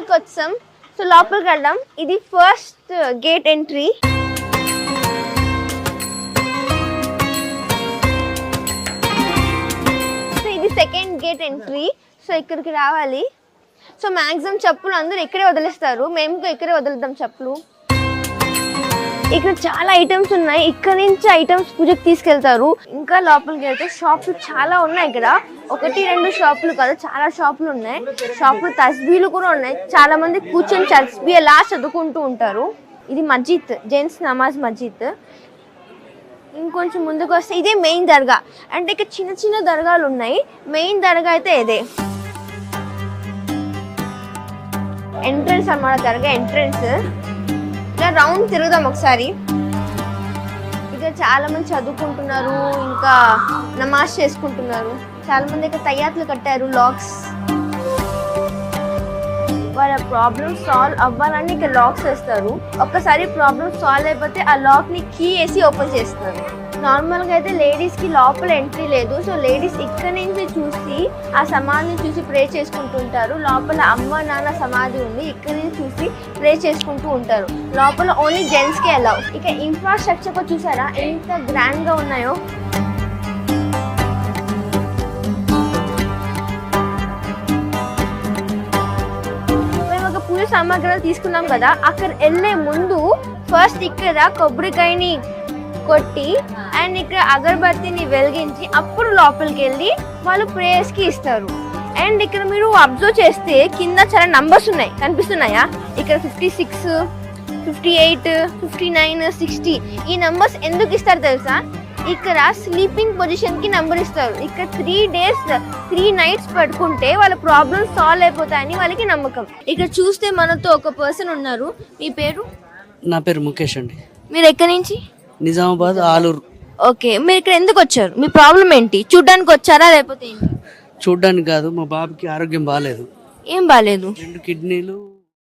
లోపలికి వచ్చాం. సో లోపలికి వెళ్దాం. ఇది ఫస్ట్ గేట్ ఎంట్రీ. సో ఇది సెకండ్ గేట్ ఎంట్రీ. సో ఇక్కడికి రావాలి. సో మ్యాక్సిమం చెప్పులు అందరూ ఇక్కడే వదిలేస్తారు, మేము ఇక్కడే వదులుతాం చెప్పులు. ఇక్కడ చాలా ఐటమ్స్ ఉన్నాయి. ఇక్కడ నుంచి ఐటమ్స్ పూజకి తీసుకెళ్తారు. ఇంకా లోపలికి వెళ్తే షాప్లు చాలా ఉన్నాయి. ఇక్కడ 1-2 షాపులు కాదు, చాలా షాపులు ఉన్నాయి. షాపులు తస్బీలు కూడా ఉన్నాయి. చాలా మంది కూర్చొని తస్బీ అలా చదువుకుంటూ ఉంటారు. ఇది మస్జిద్, జెంట్స్ నమాజ్ మస్జిద్. ఇంకొంచెం ముందుకు వస్తే ఇదే మెయిన్ దర్గా. అంటే ఇక్కడ చిన్న చిన్న దర్గాలు ఉన్నాయి. మెయిన్ దర్గా అయితే ఇదే ఎంట్రన్స్ అన్నమాట. దర్గా ఎంట్రన్స్. ఇలా రౌండ్ తిరుగుదాం ఒకసారి. ఇక్కడ చాలా మంది చదువుకుంటున్నారు, ఇంకా నమాజ్ చేసుకుంటున్నారు. చాలా మంది ఇక్కడ తయ్యాతులు కట్టారు, లాక్స్. వాళ్ళ ప్రాబ్లమ్ సాల్వ్ అవ్వాలని ఇక్కడ లాక్స్ వేస్తారు. ఒక్కసారి ప్రాబ్లమ్ సాల్వ్ అయిపోతే ఆ లాక్ ని కీ వేసి ఓపెన్ చేస్తారు. నార్మల్ గా అయితే లేడీస్ కి లోపల ఎంట్రీ లేదు. సో లేడీస్ ఇక్కడ నుంచి చూసి ఆ సమాధిని చూసి ప్రే చేసుకుంటూ ఉంటారు. లోపల అమ్మ నాన్న సమాధి ఉంది, ఇక్కడ నుంచి చూసి ప్రే చేసుకుంటూ ఉంటారు. లోపల ఓన్లీ జెంట్స్ కే అలౌ. ఇక ఇన్ఫ్రాస్ట్రక్చర్ కూడా చూసారా ఎంత గ్రాండ్ గా ఉన్నాయో. మేము ఒక పూజ సామాగ్రి తీసుకున్నాం కదా, అక్కడ వెళ్ళే ముందు ఫస్ట్ ఇక్కడ కొబ్బరికాయని కొట్టి అండ్ ఇక్కడ అగరబత్తిని వెలిగించి అప్పుడు లోపలికి వెళ్ళి వాళ్ళు ప్రేయర్స్ కి ఇస్తారు. అండ్ ఇక్కడ మీరు అబ్జర్వ్ చేస్తే కింద చాలా నంబర్స్ ఉన్నాయి, కనిపిస్తున్నాయా? ఇక్కడ 56, 58, 59, 60 ఈ నంబర్స్ ఎందుకు ఇస్తారు తెలుసా? ఇక్కడ స్లీపింగ్ పొజిషన్ కి నంబర్ ఇస్తారు. ఇక్కడ 3 days 3 nights పడుకుంటే వాళ్ళ ప్రాబ్లమ్స్ సాల్వ్ అయిపోతాయని వాళ్ళకి నమ్మకం. ఇక్కడ చూస్తే మనతో ఒక పర్సన్ ఉన్నారు. మీ పేరు? నా పేరు ముఖేష్ అండి. మీరు ఎక్కడి నుంచి? నిజామాబాద్, ఆలూరు. ఓకే, మీరు ఇక్కడ ఎందుకు వచ్చారు? మీ ప్రాబ్లం ఏంటి? చూడ్డానికి వచ్చారా లేకపోతే ఏంటి? చూడ్డానికి కాదు, మా బాబుకి ఆరోగ్యం బాగాలేదు. ఏం బాగాలేదు? 2 కిడ్నీలు